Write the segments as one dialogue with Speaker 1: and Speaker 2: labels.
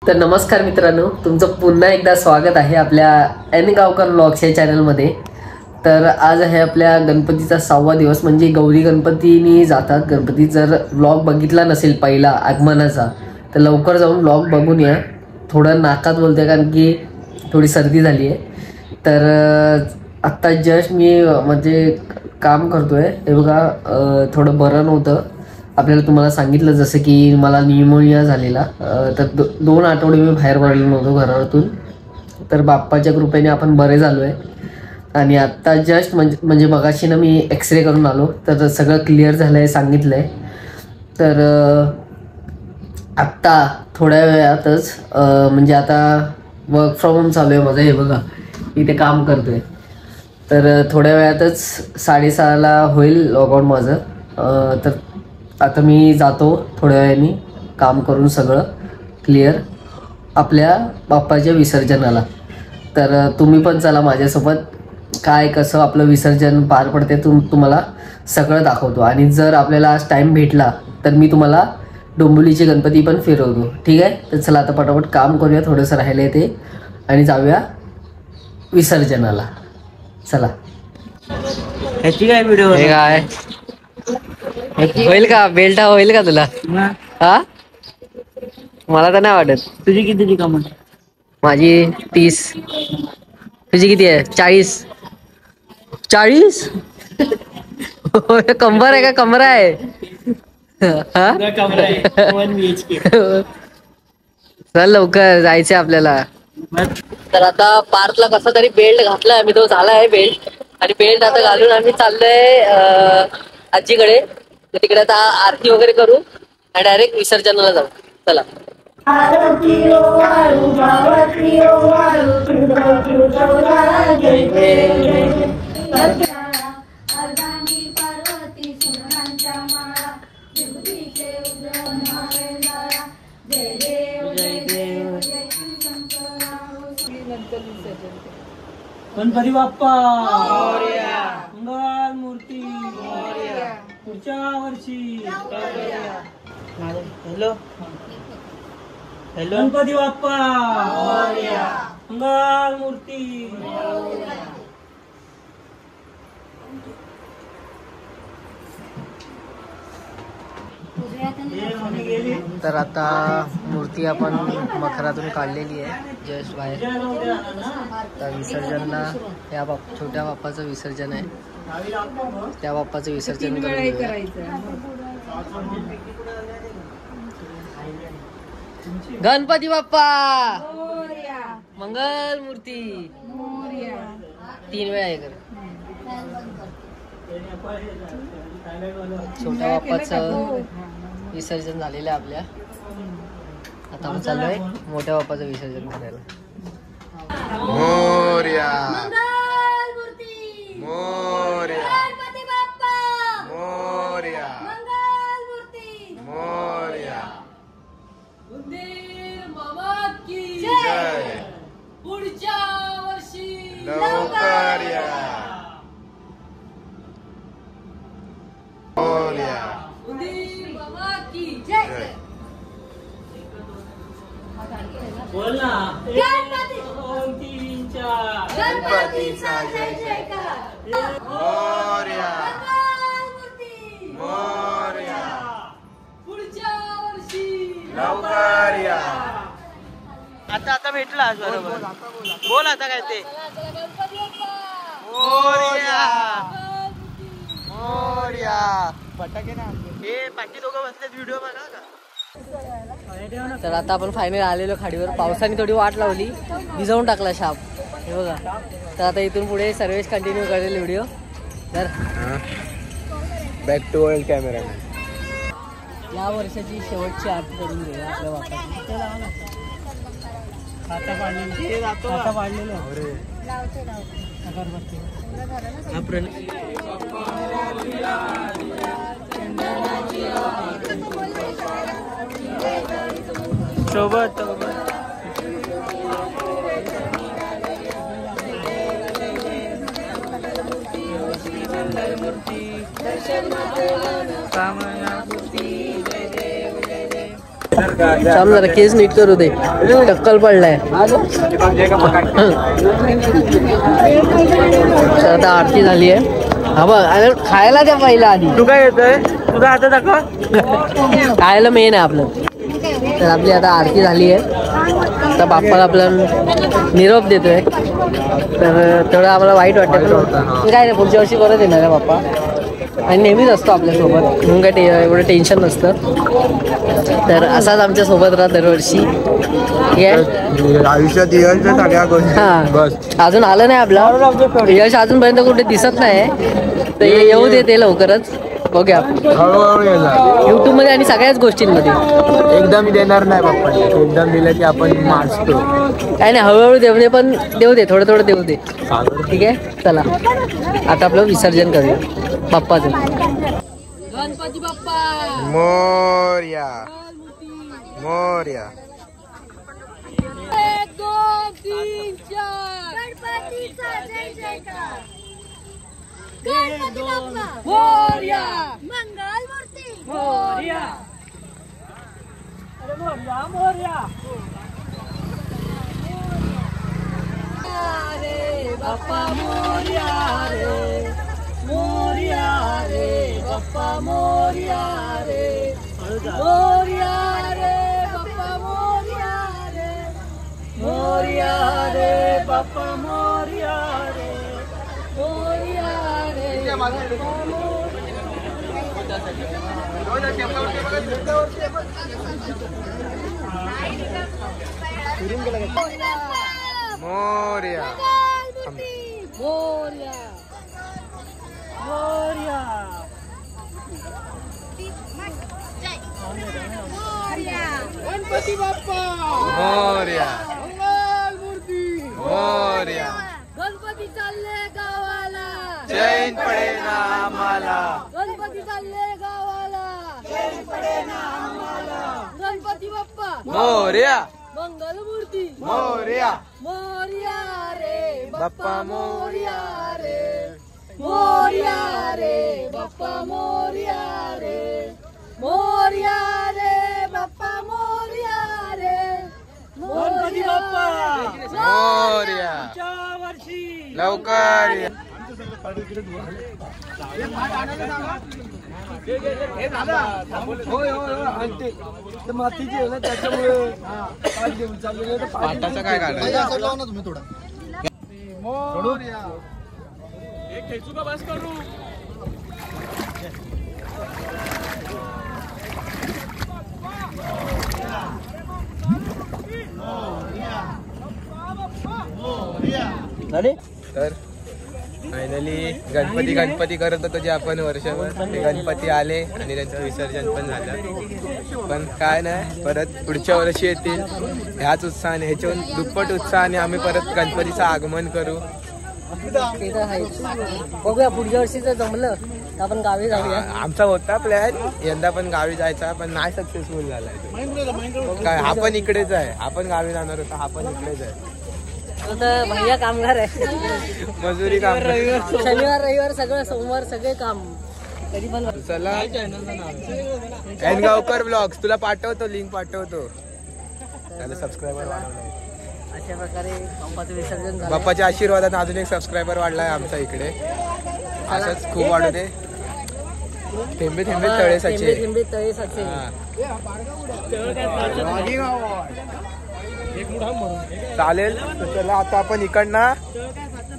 Speaker 1: तर नमस्कार मित्रांनो, तुमचं पुन्हा एकदा स्वागत आहे आपल्या एन गावकर व्लॉग्स या चॅनलमध्ये। तर आज आहे आपल्या गणपतीचा 6वा दिवस, म्हणजे गौरी गणपतीनी जातात गणपती। जर व्लॉग बघितला नसेल पहिला आगमनाचा तर लवकर जाऊन व्लॉग बघून या। थोडं नाकात बोलते कारण की थोडी सर्दी झाली आहे। तर आत्ता जस्ट मी म्हणजे काम करतोय, हे बघा थोडं बरं नव्हतं आपल्याला, तुम्हाला सांगितलं जसं की मला न्यूमोनिया झालेला। तर 2 आठवडे मी बाहेर पडलो नव्हतो घरातून। तर बाप्पाच्या कृपेने आपण बरे झालो आहे। आणि आत्ता जस्ट म्हणजे मगाशी ना मी एक्सरे करून आलो, तर सगळं क्लिअर झालं आहे सांगितलं आहे। तर आत्ता थोड्या वेळातच म्हणजे आता वर्क फ्रॉम होम चालू आहे माझं, हे बघा इथे काम करतो आहे। तर थोड्या वेळातच 6:30ला होईल लॉगआउट माझं। तर आता मी जातो थोड्या वेळाने काम करून सगळं क्लिअर आपल्या बाप्पाच्या विसर्जनाला। तर तुम्ही पण चला माझ्यासोबत, काय कसं आपलं विसर्जन पार पडते तुम्हाला सगळं दाखवतो। आणि जर आपल्याला आज टाईम भेटला तर मी तुम्हाला डोंबिवलीचे गणपती पण फिरवतो, ठीक आहे? तर चला आता पटापट काम करूया, थोडंसं राहिलं आहे ते, आणि जाऊया विसर्जनाला। चला।
Speaker 2: ह्याची काय व्हिडिओ
Speaker 1: हे काय होईल का? बेल्ट होईल का तुला? हा, मला तर नाही वाटत।
Speaker 2: तुझी कितीची कमाई?
Speaker 1: माझी 30। तुझी किती आहे? 40 कंबर आहे का कमरा आहे? चल लवकर जायचंय आपल्याला। तर आता पार्थला कसा तरी बेल्ट घातलाय आम्ही, तो झाला आहे बेल्ट, आणि बेल्ट आता घालून आम्ही चाललोय आजीकडे। तर तिकडे आता आरती वगैरे करू आणि डायरेक्ट विसर्जनाला जाऊ। चला।
Speaker 2: गणपती बाप्पा मोरया, मंगल मूर्ती मोरया, पुढच्या वर्षी हॅलो हॅलो, गणपती बाप्पा मोरया, मंगल मूर्ती मोरया।
Speaker 1: तर आता मूर्ती आपण मखरातून काढलेली आहे जस्ट बाहेर। तर विसर्जनला या छोट्या बाप्पाचं विसर्जन आहे, त्या बाप्पाचं विसर्जन करायचं। गणपती बाप्पा मंगल मूर्ती 3 वेळा हे कर। छोट्या बाप्पाचं विसर्जन झालेलं आहे आपल्या। आता आपण चाललोय मोठ्या बाप्पाचं विसर्जन करायला।
Speaker 3: मोरया मंगल मूर्ती मोरया, गणपती बाप्पा मोरया, मंगल मूर्ती मोरया, उंदीर मामा की जय, पुढच्या वर्षी लवकर या मोरया, उंदीर मामा की जय।
Speaker 2: बोल ना,
Speaker 3: गणपतीचा जय जयकार मोरया, मोरया,
Speaker 2: पुढच्या वर्षी
Speaker 3: लवकर या।
Speaker 2: आता भेटला बरोबर। बोल आता काय ते
Speaker 3: मोरया मोरया।
Speaker 2: फटाके ना हे पाठी दोघं बसलेत, व्हिडिओ बघा का?
Speaker 1: तर आता आपण फायनल आलेलो खाडीवर। पावसाने थोडी वाट लावली, भिजवून टाकला शाप, हे बघा। तर आता इथून पुढे सर्वेच कंटिन्यू करेल व्हिडिओ। तर
Speaker 3: बॅक टू वर्ल्ड कॅमेरामॅन।
Speaker 1: या वर्षाची शेवटची आरती करून घेऊया आपल्या बाप्पाची।
Speaker 2: आता पाडलेलं आता पाडलेलं सोबत कामना मूर्ती जय देव जय देव।
Speaker 1: शाम जरा केस नीट करू दे, टक्कल पडलाय. आता आरती झाली आहे. हा बघ, अरे खायला द्या पहिला आधी.
Speaker 2: तू काय येतोय? तुझा हात दाखव.
Speaker 1: खायला मेन आहे आपलं. तर आपली आता आरती झाली आहे. आता बाप्पाला आपलं निरोप देतोय. तर तेवढं आम्हाला वाईट वाटतं, पण काय नाही, पुढच्या वर्षी परत येणार आहे बाप्पा. आणि नेहमीच असतो आपल्यासोबत, म्हणून काय एवढं टेन्शन नसतं. तर असाच आमच्यासोबत राहा दरवर्षी. ठीक आहे.
Speaker 2: आयुष्यात यशच्या सगळ्या गोष्टी.
Speaker 1: हां, अजून आलं नाही आपला यश, अजूनपर्यंत कुठे दिसत नाही. तर येऊ दे ते लवकरच, बघूया
Speaker 2: हळूहळू येणार
Speaker 1: युट्यूब मध्ये आणि सगळ्याच गोष्टींमध्ये.
Speaker 2: एकदम देणार नाही बाप्पा, एकदम दिलं की आपण माजतो.
Speaker 1: काय नाही, हळूहळू देऊ दे, पण देऊ दे, थोडं थोडं देऊ दे. ठीक आहे. चला आता आपलं विसर्जन करूया बाप्पाचं.
Speaker 3: गणपती बाप्पा
Speaker 2: मोरया मोरया.
Speaker 3: 1 2 3 4 गणपतीचा जय जयकार. गणपती बाप्पा मोरया. मंगल मूर्ती मोरया. अरे मोरया मोरया. रे बाप्पा मोरया रे, मोरया रे बाप्पा मोरया रे, मोरया रे बाप्पा मोरया रे, मोरया रे बाप्पा मोरया रे, मोरया रे बाप्पा
Speaker 2: मोरया
Speaker 3: मोरया मोरया मोरया. गणपती बाप्पा
Speaker 2: मोरया
Speaker 3: मंगल मूर्ती
Speaker 2: मोरया.
Speaker 3: गणपती चालले गावाला,
Speaker 2: चैन पडे ना आम्हाला.
Speaker 3: गणपती चालले गावाला, चैन पडे ना आम्हाला. गणपती बाप्पा
Speaker 2: मोरया
Speaker 3: मंगल मूर्ती
Speaker 2: मोरया.
Speaker 3: मोरया रे
Speaker 2: बाप्पा मोरया
Speaker 3: रे, मोरया रे बाप्पा मोरया रे, मोरया रे बाप्पा मोरया रे. गणपती बाप्पा
Speaker 2: मोरया लवकर या.
Speaker 4: मातीची आहे ना, त्याच्यामुळे
Speaker 2: पाटाचा काय काढायचं?
Speaker 4: तुम्ही थोडा
Speaker 2: तर फायनली गणपती करत होतो जे आपण वर्षभर, ते गणपती आले आणि त्यांचं विसर्जन पण झालं. पण काय नाही, परत पुढच्या वर्षी येतील ह्याच उत्साहाने, ह्याच्याहून दुप्पट उत्साहाने आम्ही परत गणपतीचं आगमन करू.
Speaker 1: ते तर आहेच. बघूया पुढच्या वर्षी जर जमलं तर आपण गावी जाऊया.
Speaker 2: आमचा होता प्लॅन यंदा पण गावी जायचा, पण नाही सक्सेसफुल झालाय. काय आपण इकडेच आहे, आपण गावी जाणार होता, आपण इकडेच आहे.
Speaker 1: तर भैया कामगार आहे,
Speaker 2: मजुरी काम.
Speaker 1: शनिवार रविवार सगळं, सोमवार सगळे काम. कधी पण
Speaker 2: चला एनगावकर ब्लॉग्स तुला पाठवतो, लिंक पाठवतो. त्याला सबस्क्रायबर वाढवलाय.
Speaker 1: अशा प्रकारे बाप्पाचं विसर्जन झालं.
Speaker 2: बाप्पाच्या आशीर्वादात अजून एक सबस्क्रायबर वाढलाय आमच्या इकडे. असंच खूप वाढू दे. थेंबे थेंबे तळे साचे.
Speaker 1: थेंबे थेंबे तळे साचे.
Speaker 2: चालेल. तर चला आता आपण इकडनं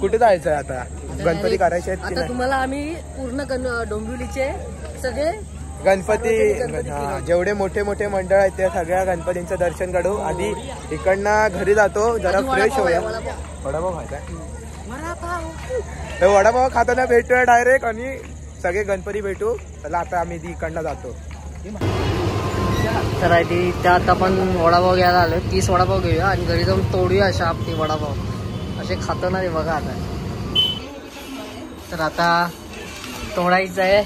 Speaker 2: कुठे जायचंय आता? गणपती करायचे आहेत की
Speaker 1: आता
Speaker 2: नाही?
Speaker 1: तुम्हाला आम्ही पूर्ण डोंबिवलीचे सगळे
Speaker 2: गणपती जेवढे मोठे मोठे मंडळ आहेत त्या सगळ्या गणपतींचं दर्शन काढू. आधी इकडनं घरी जातो, जरा फ्रेश होऊया. वडापाव खायचा, तर वडापाव खाताना भेटूया डायरेक्ट आणि सगळे गणपती भेटू. चला आता आम्ही इकडनं जातो.
Speaker 1: तर त्या आता आपण वडापाव घ्यायला आलो. 30 वडापाव घेऊया आणि घरी जाऊन तोडूया शाप ते वडापाव. असे खातो ना ते बघा आता. तर आता तोडायचं आहे.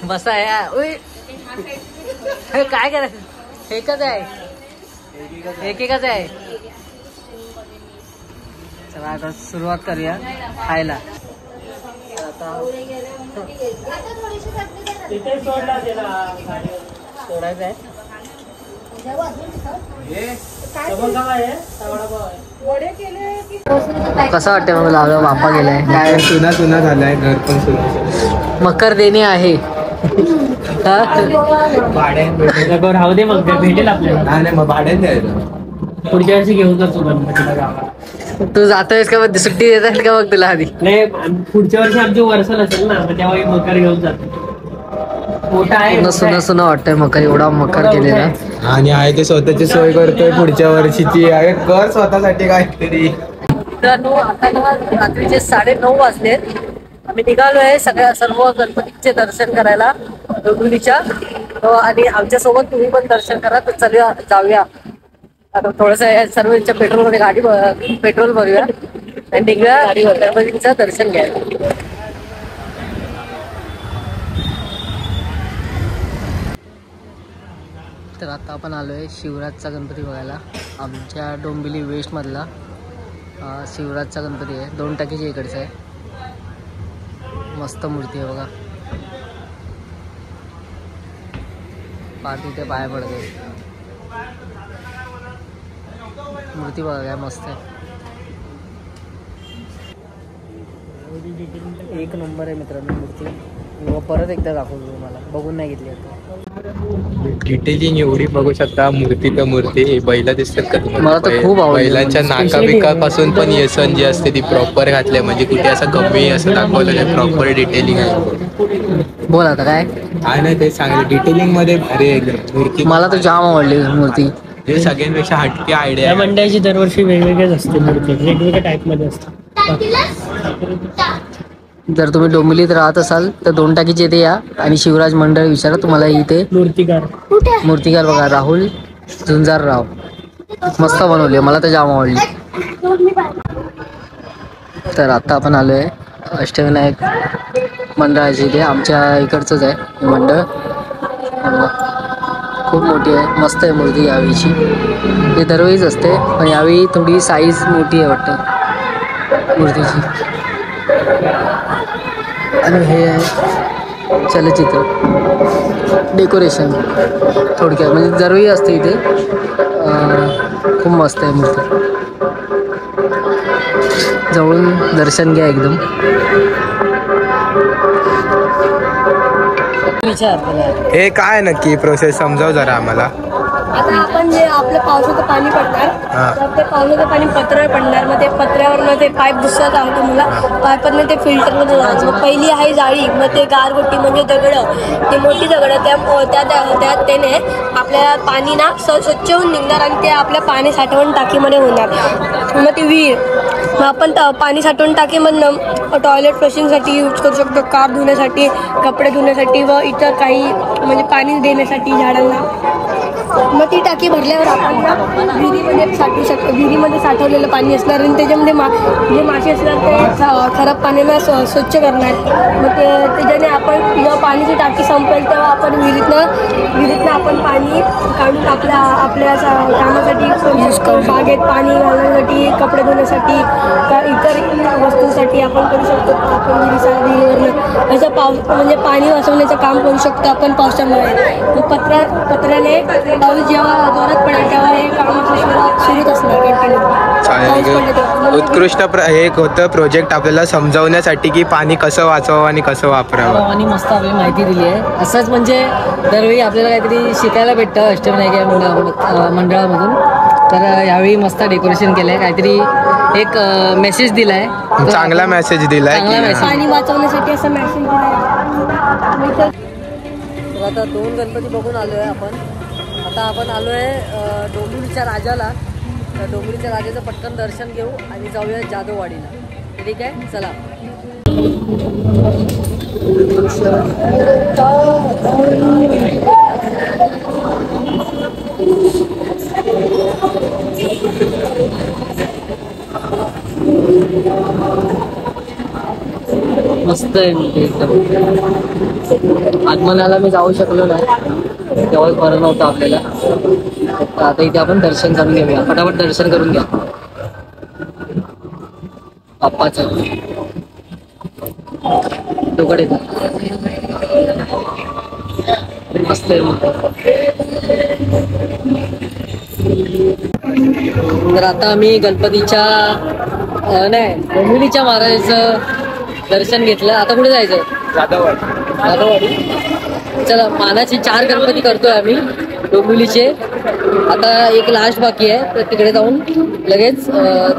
Speaker 1: बसा आहे. काय करायचं? एकच आहे, एकच आहे. चला आता सुरुवात करूया खायला. आता तोडायचं आहे. कसं वाटतंय मग लावलं बाप्पा गेलाय काय
Speaker 2: सुना सुना झालाय घर पण सुना
Speaker 1: मकर देणे आहे
Speaker 5: राहू दे मग भेटेल आपल्याला.
Speaker 2: नाही मग भाड्याने द्यायचं.
Speaker 5: पुढच्या वर्षी घेऊन जातो गणपतीला गावाला.
Speaker 1: तू जातोयस का मग सुट्टी देतात का मग तुला आधी
Speaker 5: नाही पुढच्या वर्षी आमची वर्षल असेल ना मग तेव्हा मकर घेऊन जातो. मोठा आहे
Speaker 1: सुना सुना वाटतंय मकर एवढा मकर केलेला
Speaker 2: आणि आहे ते स्वतःची सोय करतोय पुढच्या वर्षीची आहे कर स्वतःसाठी काहीतरी.
Speaker 1: मित्रांनो आता ना रात्रीचे 9:30 वाजलेत. आम्ही निघालोय सर्व गणपतीचे दर्शन करायला डोंबिवलीच्या आणि आमच्या सोबत तुम्ही पण दर्शन करा. तर चला जाऊया आता थोडस सर्व पेट्रोल मध्ये गाडी पेट्रोल भरूया आणि निघूया गणपतीचं दर्शन घ्यायला. तर आता आपण आलोय शिवराजचा गणपती बघायला. आमच्या डोंबिवली वेस्ट मधला शिवराजचा गणपती आहे. 2 टाकीच्या इकडचा आहे. मस्त मूर्ती आहे बघा. पार्टी ते पाया पडते. मूर्ती बघा काय मस्त आहे. एक नंबर आहे मित्रांनो मूर्ती. परत एकदा दाखवतो तुम्हाला. बघून नाही घेतली आता.
Speaker 2: डिटेलिंग एवढी बघू शकता. मूर्ती तर मूर्ती बैला दिसतात का
Speaker 1: मला तर खूप आवडली.
Speaker 2: बैलांच्या नाका बिकापासून पण येसन जी असते ती प्रॉपर घातली म्हणजे कुठे असं कमी असं दाखवलं नाही. प्रॉपर डिटेलिंग आहे.
Speaker 1: बोल आता काय
Speaker 2: नाही ते सांगले डिटेलिंग मध्ये भारी आहे मूर्ती.
Speaker 1: मला तर जाम आवडली मूर्ती.
Speaker 2: हे सगळ्यांपेक्षा हटके आयडिया
Speaker 5: या मंडळाची दरवर्षी वेगवेगळ्याच असते मूर्ती. वेगवेगळ्या टाईप मध्ये असतात.
Speaker 1: जर तुम्ही डोंबिवलीत राहत असाल तर 2 टाकीचे इथे या आणि शिवराज मंडळ विचारा. तुम्हाला इथे मूर्तिकार बघा राहुल झुंजारराव मस्त बनवली. मला तर जाम आवडली. तर आता आपण आलोय अष्टविनायक मंडळाची इथे. आमच्या इकडचंच आहे हे मंडळ. खूप मोठी आहे. मस्त आहे मूर्ती यावेळीची. हे दरवेळीच असते पण यावेळी थोडी साईज मोठी आहे वाटतं मूर्तीची. आणि हे आहे चलचित्र डेकोरेशन थोडक्यात म्हणजे दरवेळी असते इथे. खूप मस्त आहे मूर्ती. जवळून दर्शन घ्या एकदम.
Speaker 2: हे काय नक्की प्रोसेस समजाव जरा आम्हाला.
Speaker 3: आता आपण जे आपलं पावसाचं पाणी पडणार तर ते पावसाचं पाणी पत्र्यावर पडणार. मग ते पत्र्यावरनं ते पाईप दुसरा सांगतो मला पाईपवरनं ते फिल्टरमध्ये जाणार. मग पहिली आहे जाळी. मग ते गारगोटी म्हणजे दगडं ते मोठी दगडं त्यात त्याने आपल्याला पाणी ना स्वच्छ होऊन निघणार आणि ते आपल्या पाणी साठवण टाकीमध्ये होणार. मग ती विहीर मग आपण पाणी साठवून टाकीमधनं टॉयलेट फ्लशिंगसाठी यूज करू शकतो. कार धुण्यासाठी कपडे धुण्यासाठी व इतर काही म्हणजे पाणी देण्यासाठी झाडांना. मग ती टाकी भरल्यावर आपण ना विहिरीमध्ये साठवू शकतो. विहिरीमध्ये साठवलेलं पाणी असणार आणि त्याच्यामध्ये जे मासे असणार ते खराब पाण्याला स्वच्छ करणार. मग त्याच्याने आपण जेव्हा पाण्याची टाकी संपेल तेव्हा आपण विहिरीतनं आपण पाणी काढून आपल्या कामासाठी यूज करू. बागेत पाणी घालण्यासाठी कपडे धुण्यासाठी इतर वस्तूंसाठी आपण करू शकतो. आपण विहिरीवरनं असं म्हणजे पाणी वाचवण्याचं काम करू शकतो आपण पावसामुळे. मग पत्र्याने पाऊस जेव्हा जोरात पडेल तेव्हा हे काम सुरूच असणार कंटिन्यू.
Speaker 2: उत्कृष्ट एक होतं प्रोजेक्ट आपल्याला समजावण्यासाठी की पाणी कसं वाचवावं आणि कसं वापरावं.
Speaker 1: आणि मस्त आपली माहिती दिली आहे. असंच म्हणजे दरवेळी आपल्याला काहीतरी शिकायला भेटतं अष्टविनायक मंडळामधून. तर यावेळी मस्त डेकोरेशन केलं आहे. काहीतरी एक मेसेज दिलाय.
Speaker 2: चांगला मेसेज दिलाय.
Speaker 3: पाणी वाचवण्यासाठी असं मेसेज दिलाय.
Speaker 1: आता 2 गणपती बघून आलोय आपण. आता आपण आलोय डोंबिवलीच्या राजाला. तर डोंबिवलीच्या राजाचं पटकन दर्शन घेऊ आणि जाऊया जाधववाडीला. ठीक आहे चला. मस्त आहे एकदम. आगमनाला मी जाऊ शकलो नाही तेव्हा बरं नव्हतं आपल्याला. आता इथे आपण दर्शन करून घेऊया. फटाफट दर्शन करून घ्या बाप्पाचं. दोघडे मस्त आहे. तर आता आम्ही गणपतीच्या नाही डोंबिवलीच्या महाराजाचं दर्शन घेतलं. आता कुठे जायचं? जाधववाडी. चला, मानाचे 4 गणपती करतोय आम्ही डोंबिवलीचे. आता एक लास्ट बाकी आहे, तर तिकडे जाऊन लगेच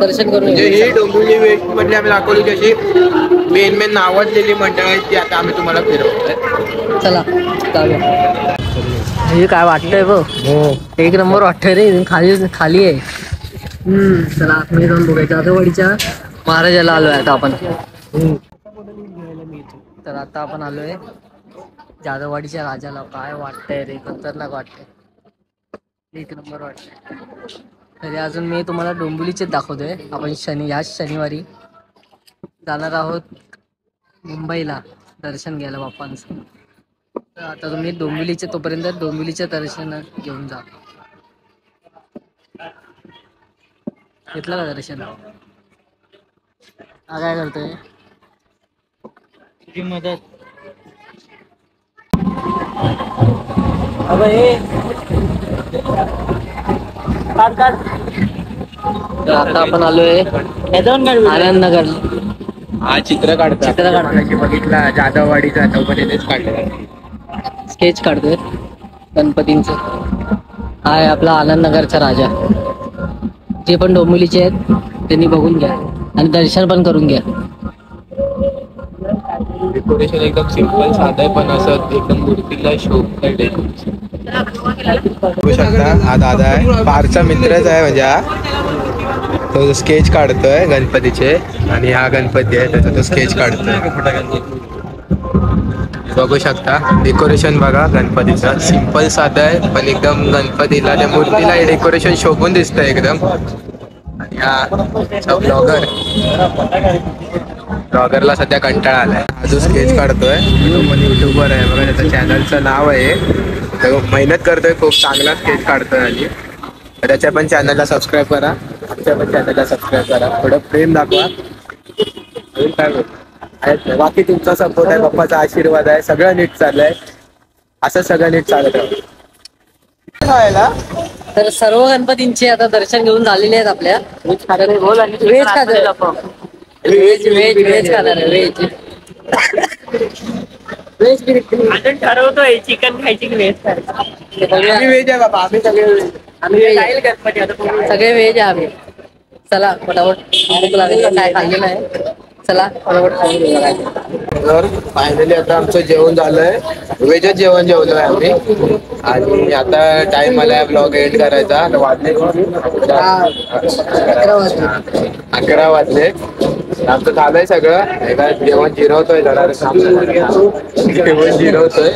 Speaker 1: दर्शन करून
Speaker 2: म्हणजे ही डोंबिवली वेस्ट मधली आम्ही दाखवली जशी मेन नावाजलेली मंडळ आहेत ती आता आम्ही तुम्हाला फिरवतोय.
Speaker 1: चला जाऊया. हे काय वाटतंय बघ, एक नंबर वाटतंय रे. खाली आहे. चला आतमध्ये जाऊन बघायचं. जाधववाडीच्या महाराजाला आलोय आता आपण. तर आता आपण आलोय जाधववाडीच्या राजाला. काय वाटतंय रे, खतरनाक वाटतंय, एक नंबर वाटतंय. तरी अजून मी तुम्हाला डोंबिवलीचे दाखवतोय. आपण याच शनिवारी जाणार आहोत मुंबईला दर्शन घ्यायला बाप्पांचं. तर आता तुम्ही डोंबिवलीचे तोपर्यंत डोंबिवलीचे दर्शन घेऊन जा. घेतलं का दर्शन? हा काय करतोय? तुझी मदत. तर आता आपण आलोय आनंद नगर.
Speaker 2: हा चित्र काढतो बघितला जाधववाडीचा चौकटीनेच काढला.
Speaker 1: स्केच काढतोय गणपतींचं. हा आहे आपला आनंद नगरचा राजा. जे पण डोंबिवलीचे आहेत त्यांनी बघून घ्या आणि दर्शन पण करून घ्या.
Speaker 2: डेकोरेशन एकदम सिंपल साधं आहे, पण असं एकदम मूर्तीला शोभ डेकोरेशन बघू शकता. हा दादा आहे, फारचा मित्रच आहे म्हणजे हा. तो स्केच काढतोय गणपतीचे आणि हा गणपती आहे त्याचा तो स्केच काढतोय. बघू शकता डेकोरेशन बघा गणपतीचा. सिंपल साधं आहे पण एकदम गणपतीला त्या मूर्तीला हे डेकोरेशन शोभून दिसतंय एकदम. आणि हा ब्लॉगरला सध्या कंटाळा आलाय. हा जो स्केच काढतोय तो पण युट्यूबर आहे बघा. त्याचं चॅनलचं नाव आहे. तो मेहनत करतोय, खूप चांगला स्केच काढतोय. आणि त्याच्या पण चॅनलला सबस्क्राईब करा, आमच्या पण चॅनलला सबस्क्राईब करा. थोडं प्रेम दाखवा. काय बाकी तुमचा सपोर्ट आहे, बाप्पाचा आशीर्वाद आहे, सगळं नीट चाललंय. असं सगळं नीट चालत राहायला.
Speaker 1: तर सर्व गणपतींचे आता दर्शन घेऊन झालेले आहेत आपल्या. व्हेज खाणार व्हेज खाणार व्हेज.
Speaker 5: अजून ठरवतोय चिकन खायची की व्हेज खायची.
Speaker 2: आम्ही व्हेज आहे बाबा, आम्ही सगळे व्हेज.
Speaker 1: सगळे व्हेज आहे आम्ही. चला फटाफट भूक लागली, काय खाल्लेलं आहे. चला फटाफट खाऊन घेऊया.
Speaker 2: तर फायनली आता आमचं जेवण झालंय. व्हेजच जेवण जेवलोय आम्ही. आणि आता टाइम आलाय ब्लॉग एंड करायचा. वाजले 11 वाजले. आमचं झालंय सगळं. एका जेवण जिरवतोय जरा. जेवण जिरवतोय.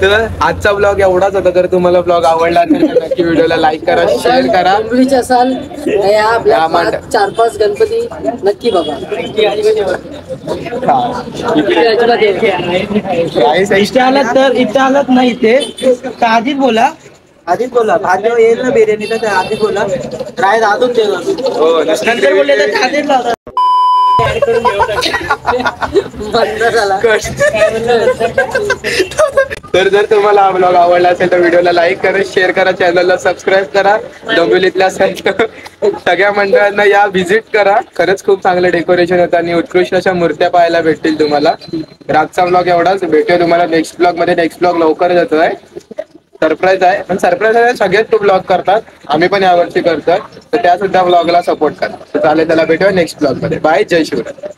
Speaker 2: तर आजचा ब्लॉग एवढाच होता. जर तुम्हाला ब्लॉग आवडला असेल तर नक्की व्हिडिओला लाईक करा, शेअर करा.
Speaker 1: डोंबिवलीचे असाल या आपल्या 4-5 गणपती नक्की बघा.
Speaker 4: इथे आलात नाही ते आधीच बोला. भाजी येईल ना बिर्याणी तर आधीच बोला. राय अजून नंतर बोलले तर आधीच लावतात.
Speaker 2: तर जर तुम्हाला हा ब्लॉग आवडला असेल तर व्हिडिओला लाईक करा, शेअर करा, चॅनलला सबस्क्राईब करा. डोंबिवलीतल्या सगळ्या मंडळांना या व्हिजिट करा. खरंच खूप चांगलं डेकोरेशन होतं आणि उत्कृष्ट अशा मूर्त्या पाहायला भेटतील तुम्हाला. आजचा ब्लॉग एवढाच. भेटूया तुम्हाला नेक्स्ट ब्लॉग मध्ये. नेक्स्ट ब्लॉग लवकरच येतोय. सरप्राईज आहे, पण सरप्राईज सगळेच तो ब्लॉग करतात. आम्ही पण यावर्षी करतोय, तर त्या सुद्धा ब्लॉगला सपोर्ट करा. तर चालेल, त्याला भेटूया नेक्स्ट ब्लॉग मध्ये. बाय, जय शिवराय.